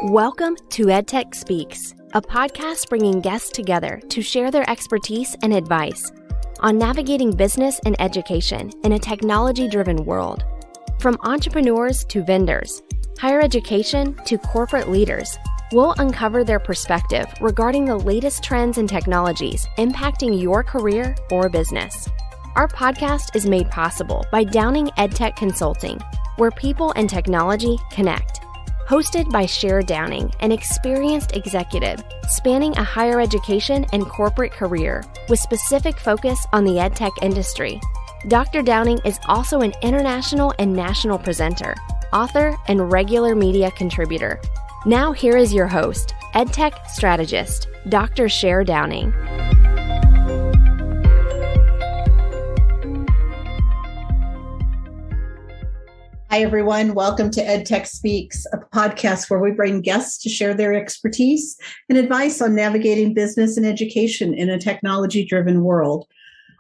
Welcome to EdTech Speaks, a podcast bringing guests together to share their expertise and advice on navigating business and education in a technology-driven world. From entrepreneurs to vendors, higher education to corporate leaders, we'll uncover their perspective regarding the latest trends and technologies impacting your career or business. Our podcast is made possible by Downing EdTech Consulting, where people and technology connect. Hosted by Cher Downing, an experienced executive spanning a higher education and corporate career with specific focus on the EdTech industry. Dr. Downing is also an international and national presenter, author, and regular media contributor. Now here is your host, EdTech strategist, Dr. Cher Downing. Hi, everyone. Welcome to EdTech Speaks, a podcast where we bring guests to share their expertise and advice on navigating business and education in a technology-driven world.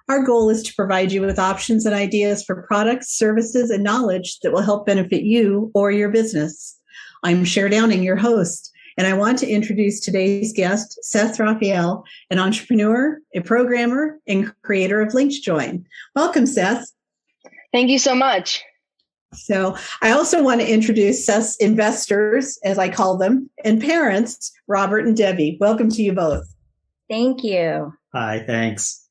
Our goal is to provide you with options and ideas for products, services, and knowledge that will help benefit you or your business. I'm Cher Downing, your host, and I want to introduce today's guest, Seth Raphael, an entrepreneur, a programmer, and creator of LinkedJoin. Welcome, Seth. Thank you so much. So I also want to introduce Seth's investors, as I call them, and parents, Robert and Debbie. Welcome to you both. Thank you. Hi, thanks.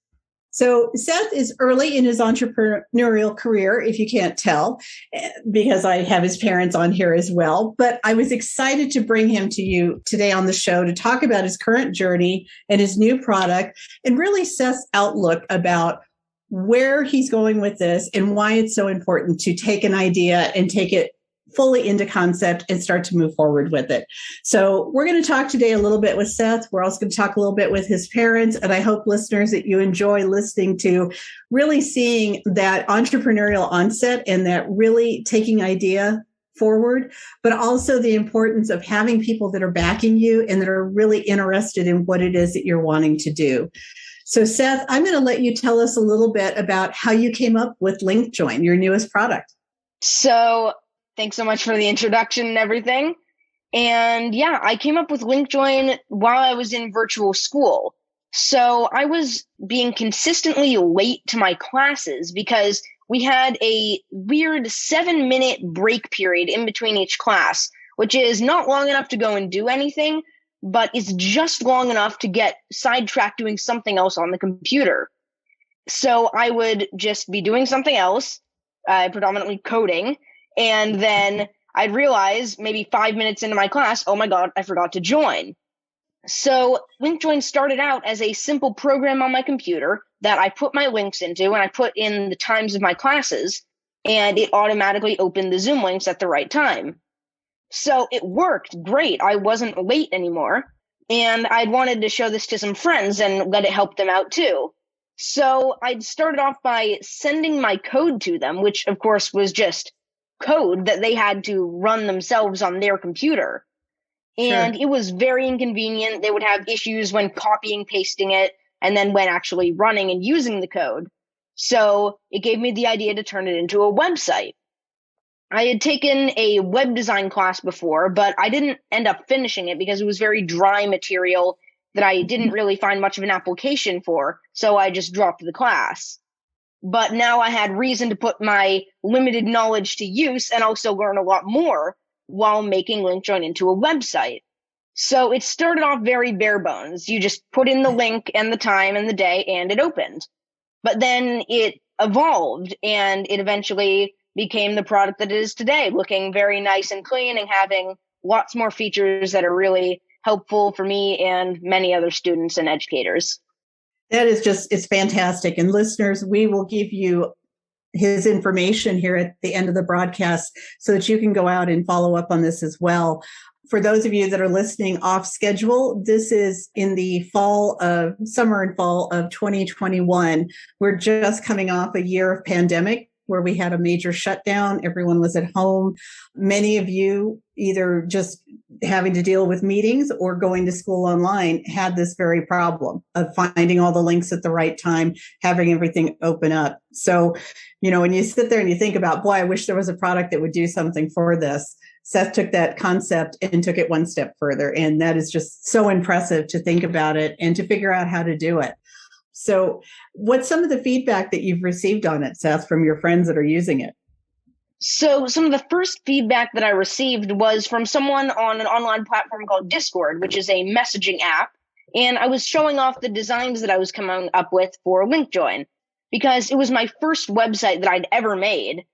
So Seth is early in his entrepreneurial career, if you can't tell, because I have his parents on here as well. But I was excited to bring him to you today on the show to talk about his current journey and his new product, and really Seth's outlook about where he's going with this and why it's so important to take an idea and take it fully into concept and start to move forward with it. So we're going to talk today a little bit with Seth. We're also going to talk a little bit with his parents. And I hope listeners that you enjoy listening to really seeing that entrepreneurial onset and that really taking idea forward, but also the importance of having people that are backing you and that are really interested in what it is that you're wanting to do. So Seth, I'm going to let you tell us a little bit about how you came up with LinkedJoin, your newest product. So thanks so much for the introduction and everything. And yeah, I came up with LinkedJoin while I was in virtual school. So I was being consistently late to my classes because we had a weird 7-minute break period in between each class, which is not long enough to go and do anything, but it's just long enough to get sidetracked doing something else on the computer. So I would just be doing something else, predominantly coding, and then I'd realize maybe 5 minutes into my class, oh my God, I forgot to join. So LinkedJoin started out as a simple program on my computer that I put my links into, and I put in the times of my classes, and it automatically opened the Zoom links at the right time. So it worked great. I wasn't late anymore. And I'd wanted to show this to some friends and let it help them out too. So I'd started off by sending my code to them, which of course was just code that they had to run themselves on their computer. And It was very inconvenient. They would have issues when copying, pasting it, and then when actually running and using the code. So it gave me the idea to turn it into a website. I had taken a web design class before, but I didn't end up finishing it because it was very dry material that I didn't really find much of an application for, so I just dropped the class. But now I had reason to put my limited knowledge to use and also learn a lot more while making LinkedJoin into a website. So it started off very bare bones. You just put in the link and the time and the day, and it opened. But then it evolved, and it eventually became the product that it is today, looking very nice and clean and having lots more features that are really helpful for me and many other students and educators. That is it's fantastic. And listeners, we will give you his information here at the end of the broadcast so that you can go out and follow up on this as well. For those of you that are listening off schedule, this is in the summer and fall of 2021. We're just coming off a year of pandemic where we had a major shutdown. Everyone was at home. Many of you either just having to deal with meetings or going to school online had this very problem of finding all the links at the right time, having everything open up. So, when you sit there and you think about, boy, I wish there was a product that would do something for this. Seth took that concept and took it one step further. And that is just so impressive to think about it and to figure out how to do it. So what's some of the feedback that you've received on it, Seth, from your friends that are using it? So some of the first feedback that I received was from someone on an online platform called Discord, which is a messaging app. And I was showing off the designs that I was coming up with for LinkJoin because it was my first website that I'd ever made.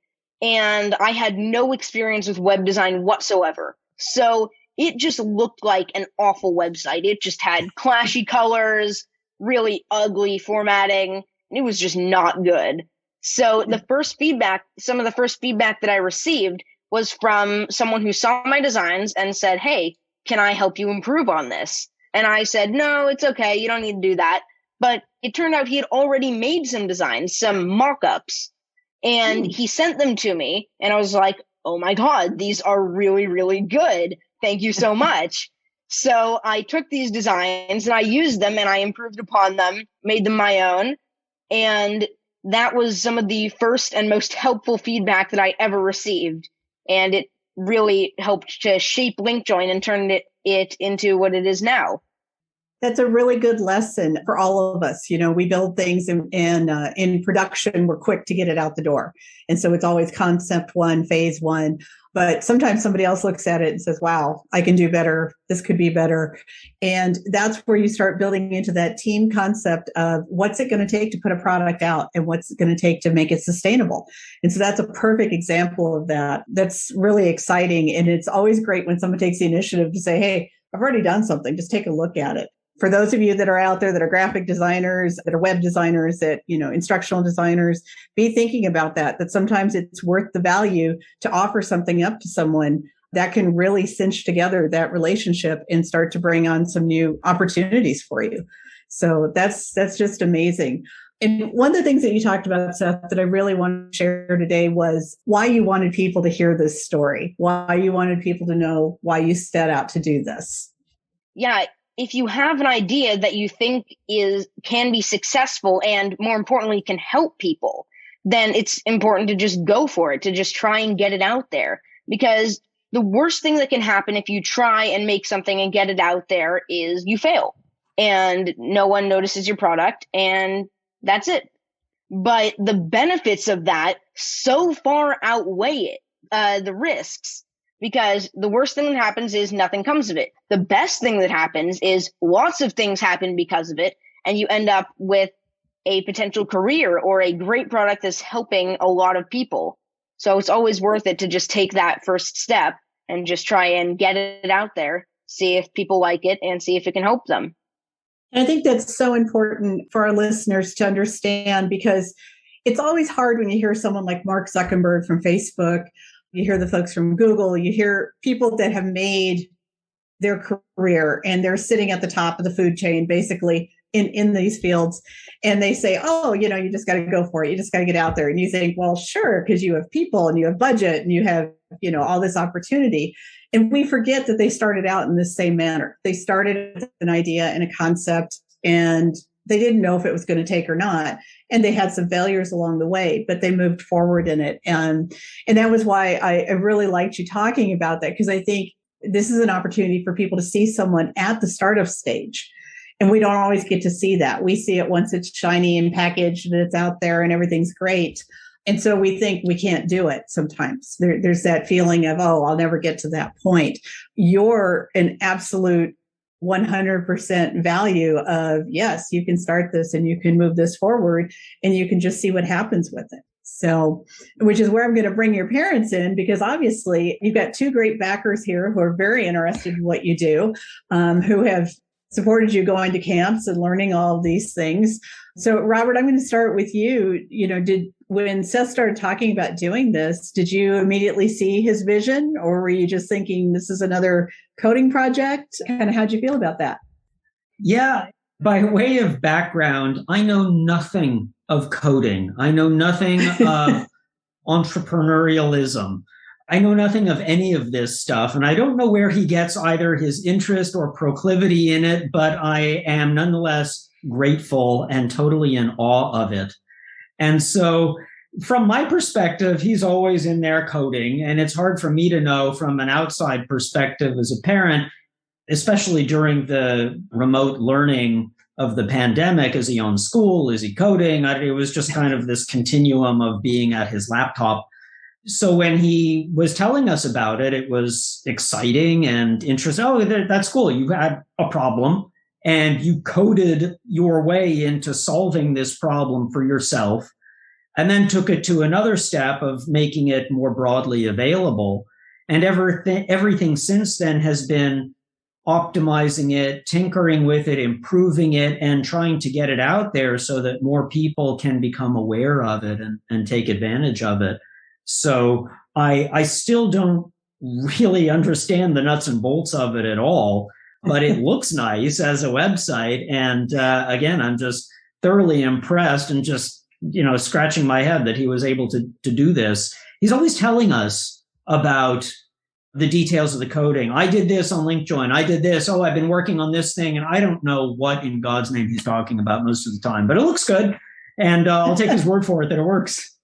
And I had no experience with web design whatsoever. So it just looked like an awful website. It just had clashy colors, really ugly formatting, and it was just not good. So some of the first feedback that I received was from someone who saw my designs and said, "Hey, can I help you improve on this?" And I said, "No, it's okay. You don't need to do that." But it turned out he had already made some designs, some mock-ups, and he sent them to me. And I was like, "Oh my God, these are really, really good. Thank you so much." So I took these designs and I used them and I improved upon them, made them my own. And that was some of the first and most helpful feedback that I ever received. And it really helped to shape LinkJoin and turn it into what it is now. That's a really good lesson for all of us. We build things in production. We're quick to get it out the door. And so it's always concept one, phase one. But sometimes somebody else looks at it and says, wow, I can do better. This could be better. And that's where you start building into that team concept of what's it going to take to put a product out and what's it going to take to make it sustainable. And so that's a perfect example of that. That's really exciting. And it's always great when someone takes the initiative to say, hey, I've already done something. Just take a look at it. For those of you that are out there that are graphic designers, that are web designers, that, instructional designers, be thinking about that sometimes it's worth the value to offer something up to someone that can really cinch together that relationship and start to bring on some new opportunities for you. So that's just amazing. And one of the things that you talked about, Seth, that I really want to share today was why you wanted people to hear this story, why you wanted people to know why you set out to do this. Yeah. If you have an idea that you think can be successful and more importantly can help people, then it's important to just go for it, to just try and get it out there. Because the worst thing that can happen if you try and make something and get it out there is you fail and no one notices your product and that's it. But the benefits of that so far outweigh the risks. Because the worst thing that happens is nothing comes of it. The best thing that happens is lots of things happen because of it, and you end up with a potential career or a great product that's helping a lot of people. So it's always worth it to just take that first step and just try and get it out there, see if people like it, and see if it can help them. And I think that's so important for our listeners to understand, because it's always hard when you hear someone like Mark Zuckerberg from Facebook. You hear the folks from Google, you hear people that have made their career and they're sitting at the top of the food chain, basically in these fields. And they say, oh, you just got to go for it. You just got to get out there. And you think, well, sure, because you have people and you have budget and you have, all this opportunity. And we forget that they started out in the same manner. They started with an idea and a concept, and they didn't know if it was going to take or not. And they had some failures along the way, but they moved forward in it. And that was why I really liked you talking about that, because I think this is an opportunity for people to see someone at the startup stage. And we don't always get to see that. We see it once it's shiny and packaged and it's out there and everything's great. And so we think we can't do it sometimes. There's that feeling of, oh, I'll never get to that point. You're an absolute 100% value of, yes, you can start this and you can move this forward and you can just see what happens with it. So, which is where I'm going to bring your parents in, because obviously you've got two great backers here who are very interested in what you do, who have supported you going to camps and learning all of these things. So, Robert, I'm going to start with you. When Seth started talking about doing this, did you immediately see his vision, or were you just thinking this is another coding project? Kind of how'd you feel about that? Yeah, by way of background, I know nothing of coding. I know nothing of entrepreneurialism. I know nothing of any of this stuff, and I don't know where he gets either his interest or proclivity in it, but I am nonetheless grateful and totally in awe of it. And so from my perspective, he's always in there coding, and it's hard for me to know from an outside perspective as a parent, especially during the remote learning of the pandemic. Is he on school? Is he coding? It was just kind of this continuum of being at his laptop. So when he was telling us about it, it was exciting and interesting. Oh, that's cool. You had a problem and you coded your way into solving this problem for yourself, and then took it to another step of making it more broadly available. And everything since then has been optimizing it, tinkering with it, improving it, and trying to get it out there so that more people can become aware of it and take advantage of it. So I still don't really understand the nuts and bolts of it at all, but it looks nice as a website. And again, I'm just thoroughly impressed and just, scratching my head that he was able to do this. He's always telling us about the details of the coding. I did this on LinkJoin. I did this. Oh, I've been working on this thing. And I don't know what in God's name he's talking about most of the time, but it looks good. And I'll take his word for it that it works.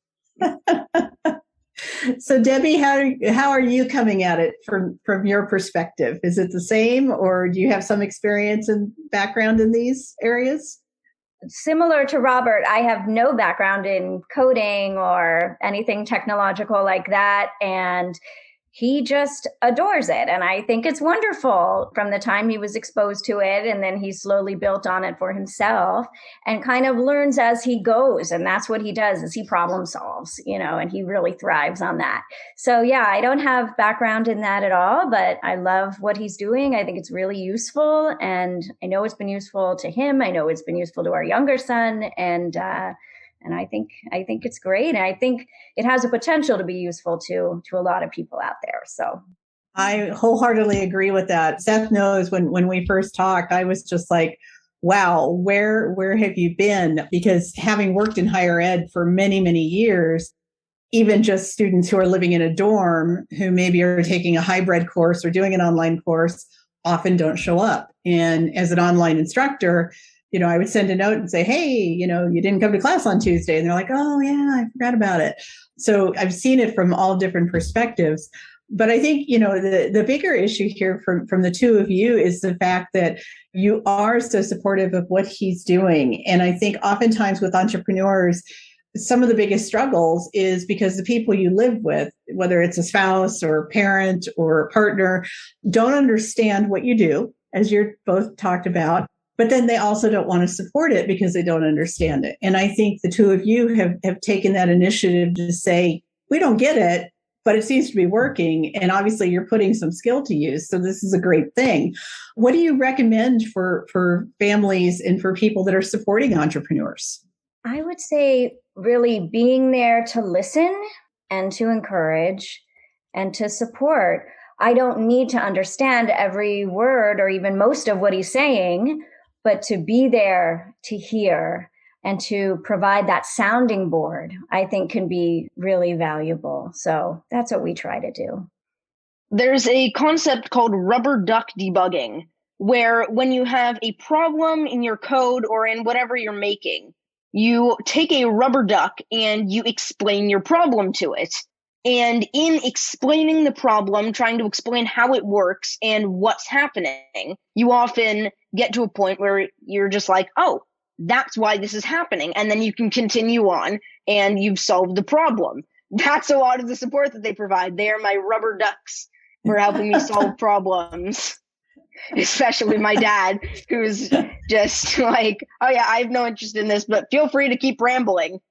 So Debbie, how are you coming at it from your perspective? Is it the same, or do you have some experience and background in these areas? Similar to Robert, I have no background in coding or anything technological like that. And he just adores it. And I think it's wonderful from the time he was exposed to it. And then he slowly built on it for himself and kind of learns as he goes. And that's what he does, is he problem solves, and he really thrives on that. So yeah, I don't have background in that at all, but I love what he's doing. I think it's really useful. And I know it's been useful to him. I know it's been useful to our younger son. And I think it's great. And I think it has a potential to be useful to a lot of people out there. So I wholeheartedly agree with that. Seth knows when we first talked, I was just like, wow, where have you been? Because having worked in higher ed for many, many years, even just students who are living in a dorm who maybe are taking a hybrid course or doing an online course often don't show up. And as an online instructor, I would send a note and say, hey, you didn't come to class on Tuesday. And they're like, oh, yeah, I forgot about it. So I've seen it from all different perspectives. But I think, the bigger issue here from the two of you is the fact that you are so supportive of what he's doing. And I think oftentimes with entrepreneurs, some of the biggest struggles is because the people you live with, whether it's a spouse or a parent or a partner, don't understand what you do, as you're both talked about. But then they also don't want to support it because they don't understand it. And I think the two of you have taken that initiative to say, we don't get it, but it seems to be working. And obviously you're putting some skill to use. So this is a great thing. What do you recommend for families and for people that are supporting entrepreneurs? I would say really being there to listen and to encourage and to support. I don't need to understand every word or even most of what he's saying, but to be there to hear and to provide that sounding board, I think can be really valuable. So that's what we try to do. There's a concept called rubber duck debugging, where when you have a problem in your code or in whatever you're making, you take a rubber duck and you explain your problem to it. And in explaining the problem, trying to explain how it works and what's happening, you often get to a point where you're just like, oh, that's why this is happening. And then you can continue on and you've solved the problem. That's a lot of the support that they provide. They are my rubber ducks for helping me solve problems, especially my dad, who's just like, oh yeah, I have no interest in this, but feel free to keep rambling.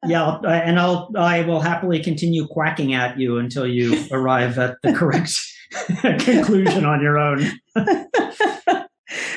Yeah, and I will happily continue quacking at you until you arrive at the correct conclusion on your own.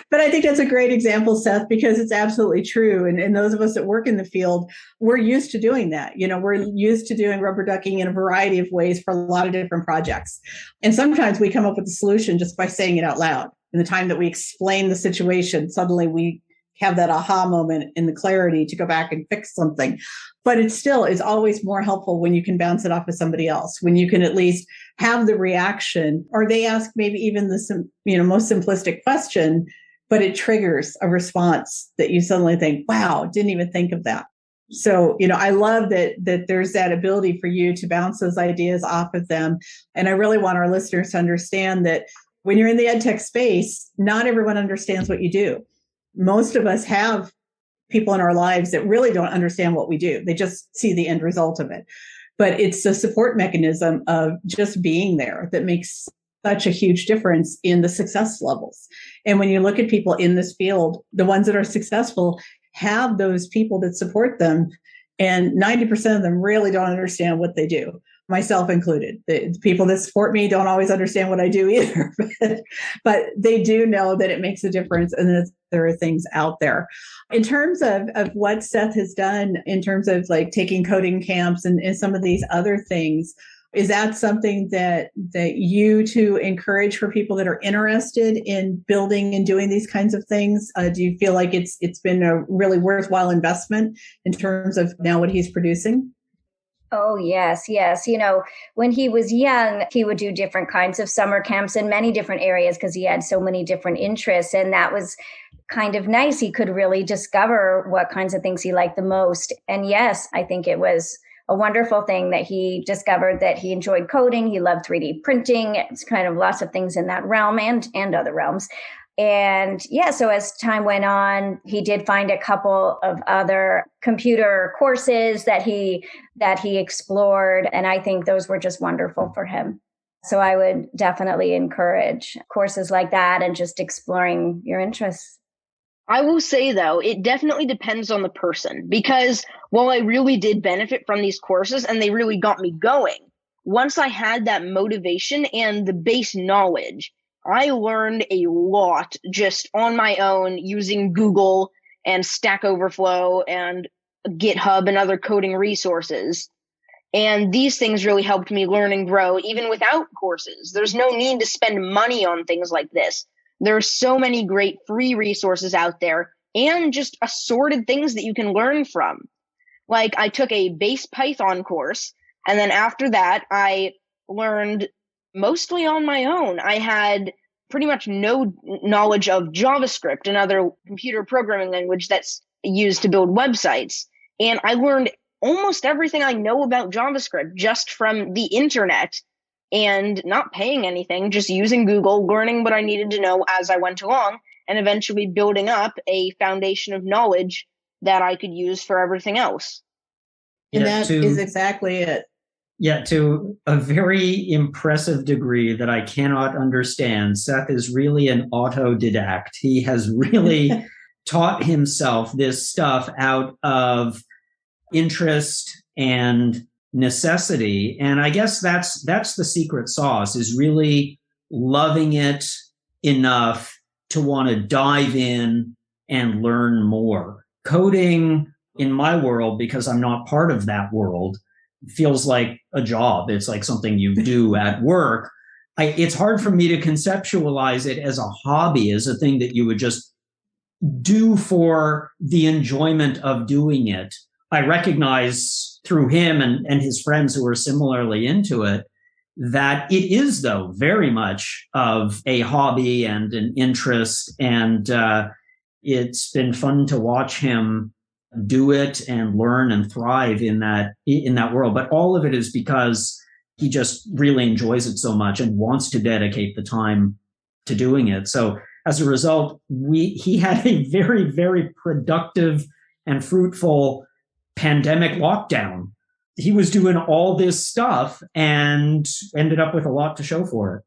But I think that's a great example, Seth, because it's absolutely true. And those of us that work in the field, we're used to doing that. We're used to doing rubber ducking in a variety of ways for a lot of different projects. And sometimes we come up with a solution just by saying it out loud. In the time that we explain the situation, suddenly we have that aha moment and the clarity to go back and fix something. But it still is always more helpful when you can bounce it off of somebody else, when you can at least have the reaction, or they ask maybe even the most simplistic question, but it triggers a response that you suddenly think, wow, didn't even think of that. So, I love that there's that ability for you to bounce those ideas off of them. And I really want our listeners to understand that when you're in the EdTech space, not everyone understands what you do. Most of us have people in our lives that really don't understand what we do. They just see the end result of it. But it's the support mechanism of just being there that makes such a huge difference in the success levels. And when you look at people in this field, the ones that are successful have those people that support them. And 90% of them really don't understand what they do, myself included. The people that support me don't always understand what I do either, but they do know that it makes a difference and that there are things out there. In terms of what Seth has done in terms of like taking coding camps and some of these other things, is that something that you to encourage for people that are interested in building and doing these kinds of things? Do you feel like it's been a really worthwhile investment in terms of now what he's producing? Oh, yes. When he was young, he would do different kinds of summer camps in many different areas because he had so many different interests. And that was kind of nice. He could really discover what kinds of things he liked the most. And yes, I think it was a wonderful thing that he discovered that he enjoyed coding. He loved 3D printing. It's kind of lots of things in that realm and other realms. And so as time went on, he did find a couple of other computer courses that he explored. And I think those were just wonderful for him. So I would definitely encourage courses like that and just exploring your interests. I will say, though, it definitely depends on the person, because while I really did benefit from these courses and they really got me going, once I had that motivation and the base knowledge, I learned a lot just on my own using Google and Stack Overflow and GitHub and other coding resources. And these things really helped me learn and grow even without courses. There's no need to spend money on things like this. There are so many great free resources out there and just assorted things that you can learn from. Like I took a base Python course, and then after that, I learned mostly on my own. I had pretty much no knowledge of JavaScript, another computer programming language that's used to build websites. And I learned almost everything I know about JavaScript just from the internet and not paying anything, just using Google, learning what I needed to know as I went along, and eventually building up a foundation of knowledge that I could use for everything else. And that is exactly it. Yeah, to a very impressive degree that I cannot understand, Seth is really an autodidact. He has really taught himself this stuff out of interest and necessity. And I guess that's the secret sauce, is really loving it enough to want to dive in and learn more. Coding in my world, because I'm not part of that world, feels like a job. It's like something you do at work. It's hard for me to conceptualize it as a hobby, as a thing that you would just do for the enjoyment of doing it. I recognize through him and his friends who are similarly into it that it is, though, very much of a hobby and an interest. And it's been fun to watch him do it and learn and thrive in that world. But all of it is because he just really enjoys it so much and wants to dedicate the time to doing it. So as a result, he had a very, very productive and fruitful pandemic lockdown. He was doing all this stuff and ended up with a lot to show for it.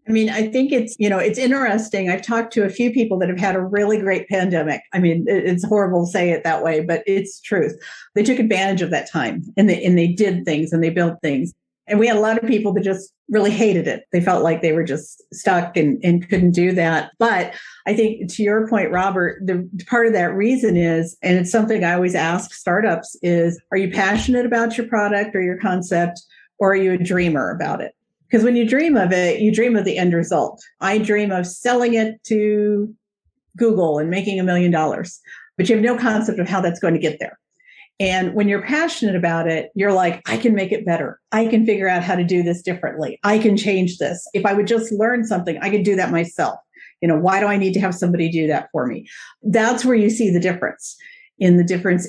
I mean, I think it's interesting. I've talked to a few people that have had a really great pandemic. I mean, it's horrible to say it that way, but it's truth. They took advantage of that time and they did things and they built things. And we had a lot of people that just really hated it. They felt like they were just stuck and couldn't do that. But I think to your point, Robert, the part of that reason is, and it's something I always ask startups is, are you passionate about your product or your concept, or are you a dreamer about it? Because when you dream of it, you dream of the end result. I dream of selling it to Google and making $1 million, but you have no concept of how that's going to get there. And when you're passionate about it, you're like, I can make it better. I can figure out how to do this differently. I can change this. If I would just learn something, I could do that myself. Why do I need to have somebody do that for me? That's where you see the difference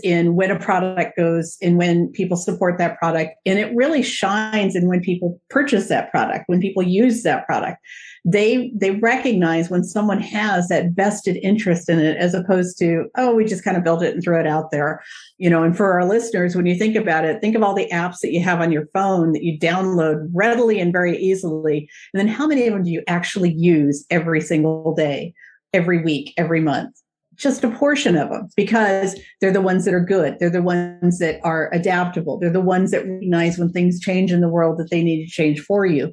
in when a product goes and when people support that product. And it really shines in when people purchase that product, when people use that product. They recognize when someone has that vested interest in it, as opposed to, oh, we just kind of built it and threw it out there. And for our listeners, when you think about it, think of all the apps that you have on your phone that you download readily and very easily. And then how many of them do you actually use every single day, every week, every month? Just a portion of them, because they're the ones that are good. They're the ones that are adaptable. They're the ones that recognize when things change in the world that they need to change for you.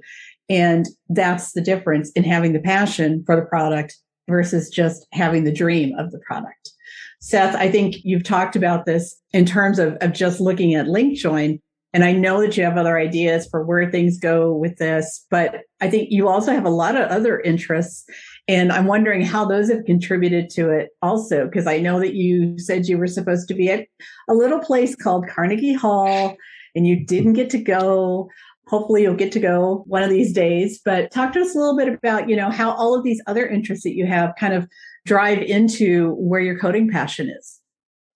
And that's the difference in having the passion for the product versus just having the dream of the product. Seth, I think you've talked about this in terms of just looking at LinkJoin. And I know that you have other ideas for where things go with this, but I think you also have a lot of other interests. And I'm wondering how those have contributed to it also, because I know that you said you were supposed to be at a little place called Carnegie Hall and you didn't get to go. Hopefully you'll get to go one of these days, but talk to us a little bit about, how all of these other interests that you have kind of drive into where your coding passion is.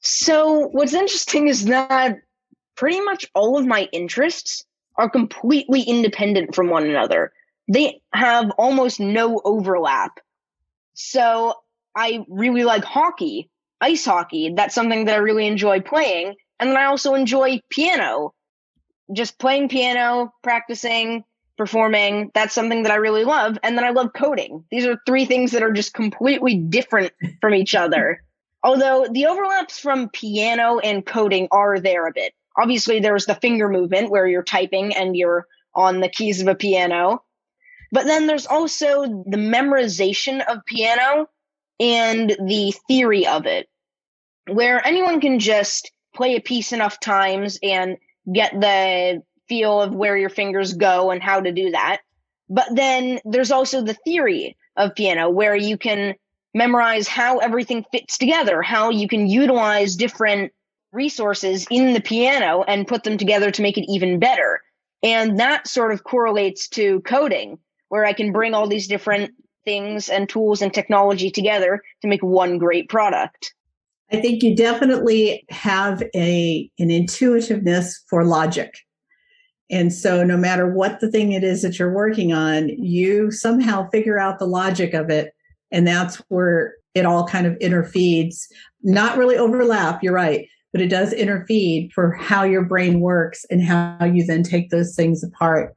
So what's interesting is that pretty much all of my interests are completely independent from one another. They have almost no overlap. So I really like hockey, ice hockey. That's something that I really enjoy playing. And then I also enjoy piano. Just playing piano, practicing, performing, that's something that I really love. And then I love coding. These are three things that are just completely different from each other. Although the overlaps from piano and coding are there a bit. Obviously, there's the finger movement where you're typing and you're on the keys of a piano. But then there's also the memorization of piano and the theory of it, where anyone can just play a piece enough times and get the feel of where your fingers go and how to do that. But then there's also the theory of piano, where you can memorize how everything fits together, how you can utilize different resources in the piano and put them together to make it even better. And that sort of correlates to coding, where I can bring all these different things and tools and technology together to make one great product. I think you definitely have an intuitiveness for logic. And so no matter what the thing it is that you're working on, you somehow figure out the logic of it. And that's where it all kind of interfeeds. Not really overlap, you're right, but it does interfeed for how your brain works and how you then take those things apart.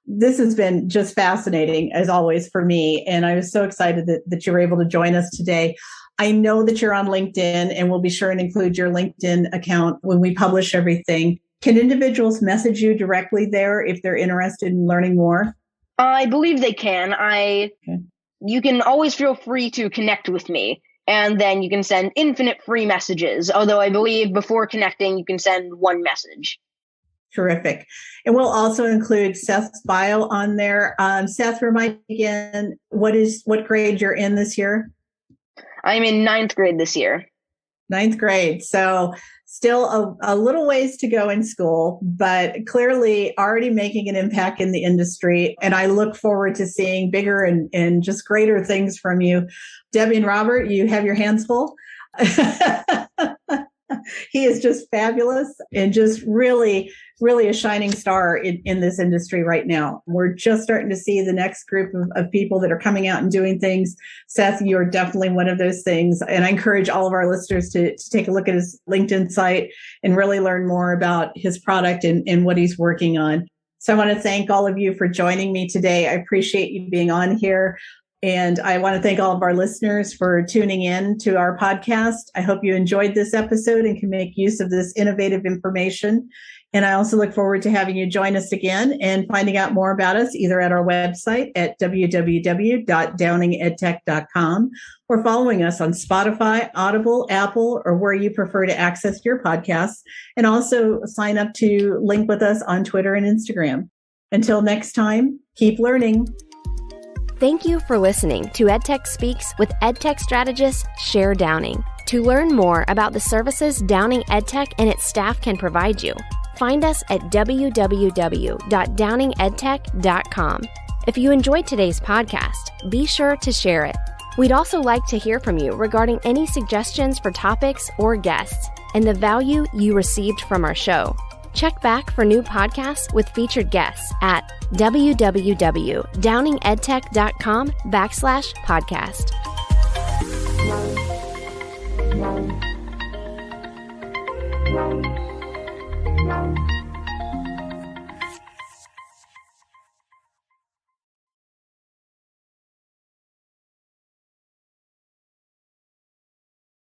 This has been just fascinating, as always, for me. And I was so excited that you were able to join us today. I know that you're on LinkedIn, and we'll be sure and include your LinkedIn account when we publish everything. Can individuals message you directly there if they're interested in learning more? I believe they can. You can always feel free to connect with me, and then you can send infinite free messages. Although I believe before connecting, you can send one message. Terrific. And we'll also include Seth's bio on there. Seth, remind me again, what grade you're in this year? I'm in 9th grade this year. 9th grade. So still a little ways to go in school, but clearly already making an impact in the industry. And I look forward to seeing bigger and just greater things from you. Debbie and Robert, you have your hands full. He is just fabulous and just really, really a shining star in this industry right now. We're just starting to see the next group of people that are coming out and doing things. Seth, you're definitely one of those things. And I encourage all of our listeners to take a look at his LinkedIn site and really learn more about his product and what he's working on. So I want to thank all of you for joining me today. I appreciate you being on here. And I want to thank all of our listeners for tuning in to our podcast. I hope you enjoyed this episode and can make use of this innovative information. And I also look forward to having you join us again and finding out more about us either at our website at www.downingedtech.com or following us on Spotify, Audible, Apple, or where you prefer to access your podcasts. And also sign up to link with us on Twitter and Instagram. Until next time, keep learning. Thank you for listening to EdTech Speaks with EdTech strategist Cher Downing. To learn more about the services Downing EdTech and its staff can provide you, find us at www.downingedtech.com. If you enjoyed today's podcast, be sure to share it. We'd also like to hear from you regarding any suggestions for topics or guests and the value you received from our show. Check back for new podcasts with featured guests at www.downingedtech.com/podcast.